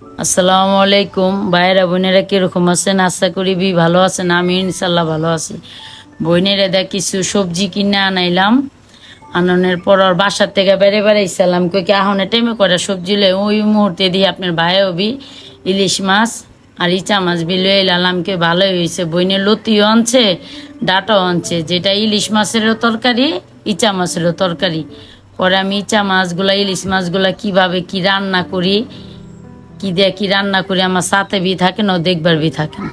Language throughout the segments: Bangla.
আসসালামু আলাইকুম ভাইয়েরা বোনেরা কিরকম আছেন? আশা করি ভালো আছেন। আমি ইনশাল্লাহ ভালো আছি। বোনেরা দেখ কিছু সবজি কিনে আনাইলাম। আনানোর পর ওর বাসার থেকে বেড়ে বেড়াইছিলাম কই কি আহনে টাইমে করে সবজি লই ওই মুহূর্তে দিয়ে আপনার ভাই হবি ইলিশ মাছ আর ইচা মাছ লই এলাম কে ভালোই হয়েছে। বইনের লতিও আনছে, ডাটাও আনছে, যেটা ইলিশ মাছেরও তরকারি, ইচা মাছেরও তরকারি। পরে আমি ইচা মাছগুলা ইলিশ মাছগুলা কিভাবে কি রান্না করি, কি দিয়ে কি রান্না করি আমার সাথে থাকেন ও দেখবার থাকেন।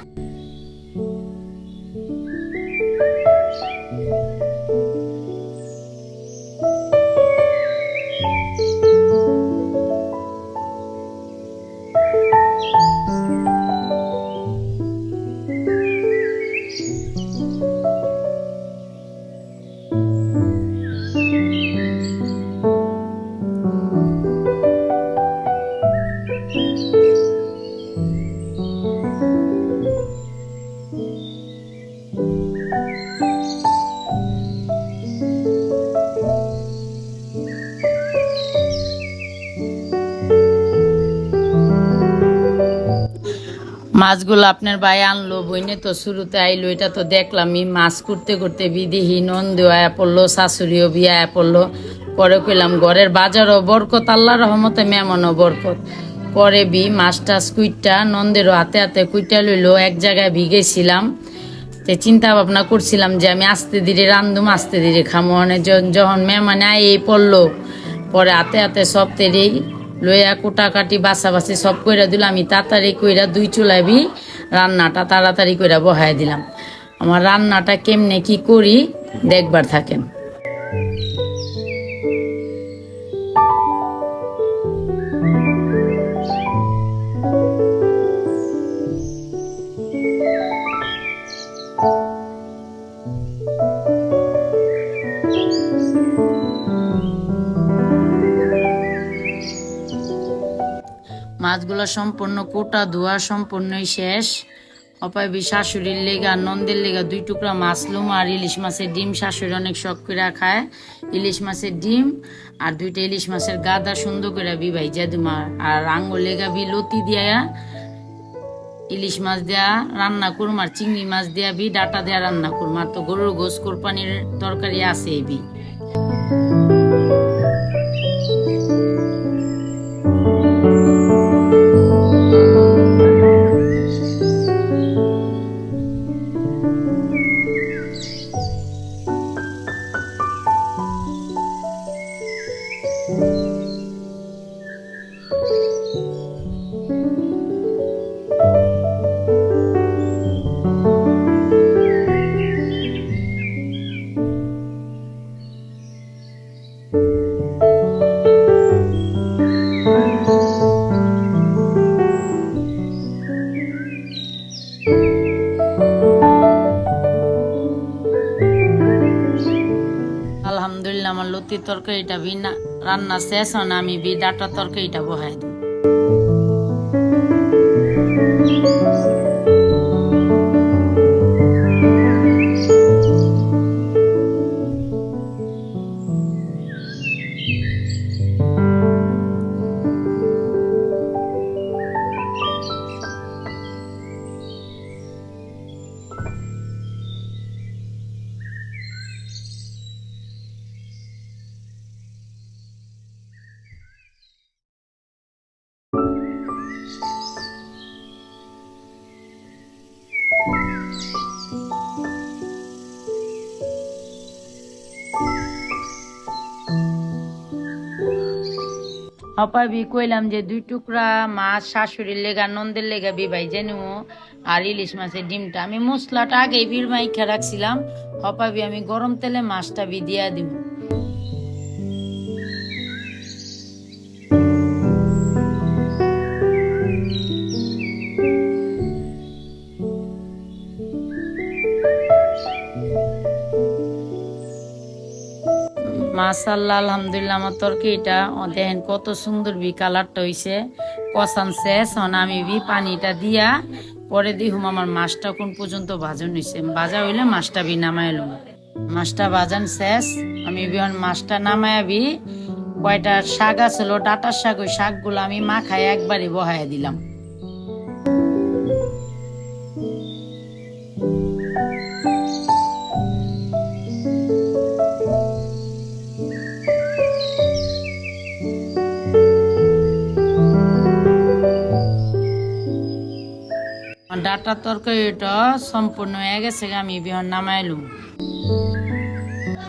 মাছগুলো আপনার ভাই আনলো, বইনে তো শুরুতে আইলো, এটা তো দেখলামই। মাছ করতে করতে বিদেহী নন্দী আয়া পড়লো, শাশুড়িও বিয়া আয়া পড়লো। পরে কইলাম ঘরের বাজারও বরকত, আল্লাহ রহমতে মেমনও বরকত। পরে মাছ টাছ কুইটটা নন্দেরও হাতে হাতে কুইটা লইলো। এক জায়গায় ভিগেছিলাম, তো চিন্তা ভাবনা করছিলাম যে আমি আস্তে ধীরে রান্ধুম, আস্তে ধীরে খামো। মানে যখন মেহমান আয় এই পড়লো, পরে হাতে হাতে সব তেরেই লইয়া কোটাকাটি বাছাবাছি সব কইরা দিল। আমি তাড়াতাড়ি কইরা দুই চুলাবি রান্নাটা তাড়াতাড়ি কইরা বহাই দিলাম। আমার রান্নাটা কেমনে কি করি দেখবার থাকেন। মাছগুলো সম্পূর্ণ কোটা ধোয়া সম্পূর্ণই শেষ। অপায়বি শাশুড়ির লেগা নন্দের লেগা 2 টুকরা মাছ লুম আর ইলিশ মাছের ডিম। শাশুড়ি অনেক শখ করে খায় ইলিশ মাছের ডিম আর 2টা ইলিশ মাছের গাদা সুন্দর করে বিবাই জাদুমা। আর আঙ্গুর লেগা লতি দিয়া ইলিশ মাছ দেয়া রান্না করুম আর চিংড়ি মাছ দেয়া ডাটা দেয়া রান্না করুম। আর তো গরুর গোস কোরবানির তরকারি আছে এবি। আলহামদুলিল্লাহ আমার লতির তরকারিটা রান্না শেষ হয় না, আমি ডাটার তরকারিটা বহাই দিই। অপাবি কইলাম যে 2 টুকরা মাছ শাশুড়ির লেগা নন্দের লেগা বিবাই জানু আর ইলিশ মাছের ডিমটা আমি মশলাটা আগেই মাইখা রাখছিলাম। অপাবি আমি গরম তেলে মাছটা দিয়া দিব। মাশাআল্লাহ আলহামদুলিল্লাহ আমার তরকারিটা দেখেন কত সুন্দর কালারটা হইছে। কষান শেষ হন আমি পানিটা দিয়া পরে দিহুম আমার মাছটা কোন পর্যন্ত ভাজন হইছে। ভাজা হইলে মাছটা নামাইলাম। মাছটা ভাজান শেষ, আমি মাছটা নামায়াবি কয়টা শাক আছিল ডাটার শাক, ওই শাকগুলো আমি মাখায় একবারই বহায় দিলাম। ডাটার তরকারিটা সম্পূর্ণ হয়ে গেছে, আমি বিহন নামাইলুম।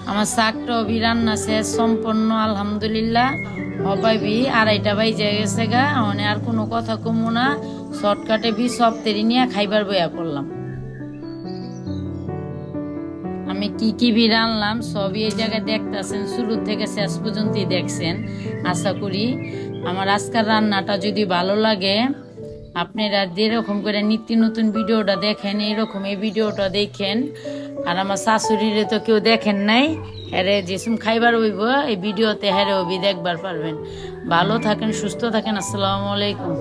আমার শাকটাও বি রান্না শেষ সম্পূর্ণ আলহামদুলিল্লাহ। হবাইবি 2:30 বাজে গেছে গা, মানে আর কোনো কথা কমু না, শর্টকাটে বি সব তেরি নিয়ে খাইবার বইয়া পড়লাম। আমি কি কি বি রান্নাম সবই এই জায়গায় দেখতেছেন, শুরু থেকে শেষ পর্যন্তই দেখছেন। আশা করি আমার আজকের রান্নাটা যদি ভালো লাগে, আপনারা যেরকম করে নিত্য নতুন ভিডিওটা দেখেন এরকম এই ভিডিওটা দেখেন। আর আমার শাশুড়িরে তো কেউ দেখেন নাই, হ্যারে যেসম খাইবার হইব এই ভিডিওতে হ্যারে ওবি দেখবার পারবেন। ভালো থাকেন, সুস্থ থাকেন। আসসালামু আলাইকুম।